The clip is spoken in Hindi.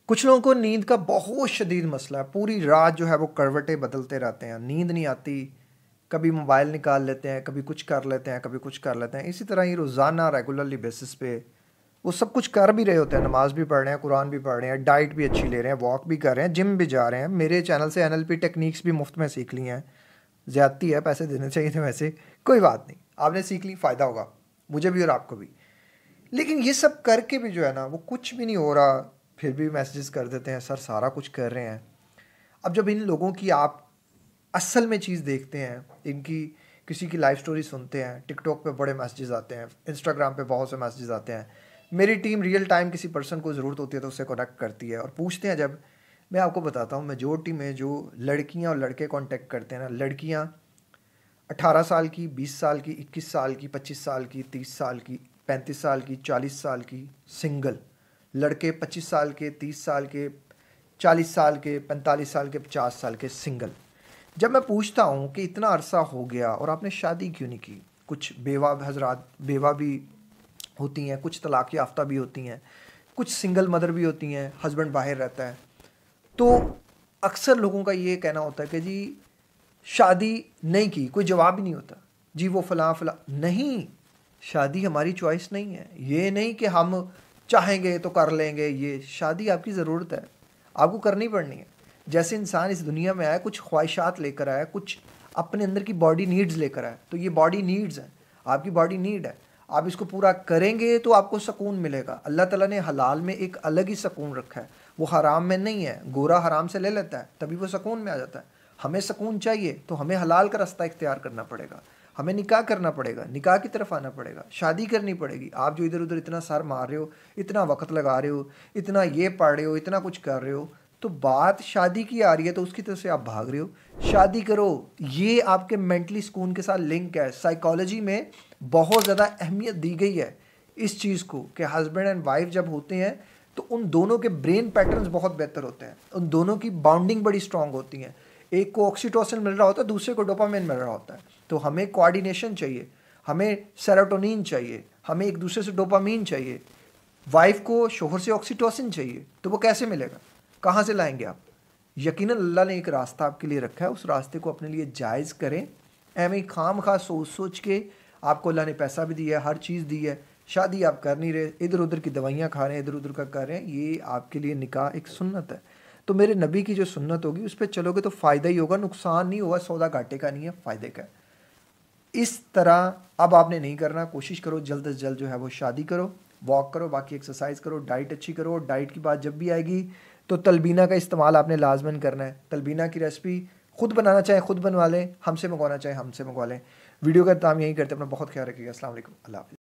कुछ लोगों को नींद का बहुत शदीद मसला है, पूरी रात जो है वो करवटें बदलते रहते हैं, नींद नहीं आती, कभी मोबाइल निकाल लेते हैं, कभी कुछ कर लेते हैं, कभी कुछ कर लेते हैं। इसी तरह ही रोज़ाना रेगुलरली बेसिस पे वो सब कुछ कर भी रहे होते हैं, नमाज भी पढ़ रहे हैं, कुरान भी पढ़ रहे हैं, डाइट भी अच्छी ले रहे हैं, वॉक भी कर रहे हैं, जिम भी जा रहे हैं, मेरे चैनल से NLP टेक्निक्स भी मुफ्त में सीख ली हैं। ज़्यादती है, पैसे देने चाहिए थे वैसे, कोई बात नहीं, आपने सीख ली, फ़ायदा होगा मुझे भी और आपको भी। लेकिन ये सब करके भी जो है ना वो कुछ भी नहीं हो रहा, फिर भी मैसेजेस कर देते हैं, सर सारा कुछ कर रहे हैं। अब जब इन लोगों की आप असल में चीज़ देखते हैं, इनकी किसी की लाइफ स्टोरी सुनते हैं, टिकटॉक पे बड़े मैसेजेस आते हैं, इंस्टाग्राम पे बहुत से मैसेजेस आते हैं, मेरी टीम रियल टाइम किसी पर्सन को ज़रूरत होती है तो उससे कनेक्ट करती है और पूछते हैं। जब मैं आपको बताता हूँ, मेजोरिटी में जो लड़कियाँ और लड़के कॉन्टेक्ट करते हैं ना, लड़कियाँ 18 साल की, 20 साल की, 21 साल की, 25 साल की, 30 साल की, 35 साल की, 40 साल की सिंगल, लड़के 25 साल के, 30 साल के, 40 साल के, 45 साल के, 50 साल के सिंगल। जब मैं पूछता हूँ कि इतना अरसा हो गया और आपने शादी क्यों नहीं की, कुछ बेवा हजरात बेवा भी होती हैं, कुछ तलाक याफ्ता भी होती हैं, कुछ सिंगल मदर भी होती हैं, हस्बैंड बाहर रहता है, तो अक्सर लोगों का ये कहना होता है कि जी शादी नहीं की, कोई जवाब ही नहीं होता, जी वो फ़लाँ फ़लाँ। नहीं, शादी हमारी चॉइस नहीं है, ये नहीं कि हम चाहेंगे तो कर लेंगे, ये शादी आपकी ज़रूरत है, आपको करनी पड़नी है। जैसे इंसान इस दुनिया में आया, कुछ ख्वाहिशात लेकर आया, कुछ अपने अंदर की बॉडी नीड्स लेकर आया, तो ये बॉडी नीड्स है, आपकी बॉडी नीड है, आप इसको पूरा करेंगे तो आपको सुकून मिलेगा। अल्लाह ताला ने हलाल में एक अलग ही सुकून रखा है, वो हराम में नहीं है। गोरा हराम से ले लेता है तभी वो सुकून में आ जाता है। हमें सुकून चाहिए तो हमें हलाल का रास्ता इख्तियार करना पड़ेगा, हमें निकाह करना पड़ेगा, निकाह की तरफ आना पड़ेगा, शादी करनी पड़ेगी। आप जो इधर उधर इतना सर मार रहे हो, इतना वक्त लगा रहे हो, इतना ये पढ़ रहे हो, इतना कुछ कर रहे हो, तो बात शादी की आ रही है तो उसकी तरफ से आप भाग रहे हो। शादी करो, ये आपके मेंटली सुकून के साथ लिंक है। साइकोलॉजी में बहुत ज़्यादा अहमियत दी गई है इस चीज़ को कि हस्बैंड एंड वाइफ जब होते हैं तो उन दोनों के ब्रेन पैटर्न्स बहुत बेहतर होते हैं, उन दोनों की बाउंडिंग बड़ी स्ट्रांग होती है। एक को ऑक्सीटोसिन मिल रहा होता है, दूसरे को डोपामिन मिल रहा होता है। तो हमें कोऑर्डिनेशन चाहिए, हमें सेरोटोनिन चाहिए, हमें एक दूसरे से डोपामिन चाहिए। वाइफ को शोहर से ऑक्सीटोसिन चाहिए, तो वो कैसे मिलेगा, कहाँ से लाएंगे आप? यकीनन अल्लाह ने एक रास्ता आपके लिए रखा है, उस रास्ते को अपने लिए जायज़ करें। एवं खाम खा सोच सोच के, आपको अल्लाह ने पैसा भी दिया है, हर चीज़ दी है, शादी आप कर नहीं रहे, इधर उधर की दवाइयाँ खा रहे हैं, इधर उधर का कर रहे हैं, ये आपके लिए निकाह एक सुन्नत है। तो मेरे नबी की जो सुन्नत होगी उस पर चलोगे तो फ़ायदा ही होगा, नुकसान नहीं होगा, सौदा घाटे का नहीं है, फ़ायदे का है। इस तरह अब आपने नहीं करना, कोशिश करो जल्द से जल्द जो है वो शादी करो, वॉक करो, बाकी एक्सरसाइज करो, डाइट अच्छी करो। डाइट की बात जब भी आएगी तो तलबीना का इस्तेमाल आपने लाजमन करना है। तलबीना की रेसिपी खुद बनाना चाहे खुद बनवा लें, हमसे मंगवाना चाहे हमसे मंगवा लें। वीडियो का काम यही करते हैं, अपना बहुत ख्याल रखिएगा। अस्सलाम वालेकुम, अल्लाह हाफ़िज़।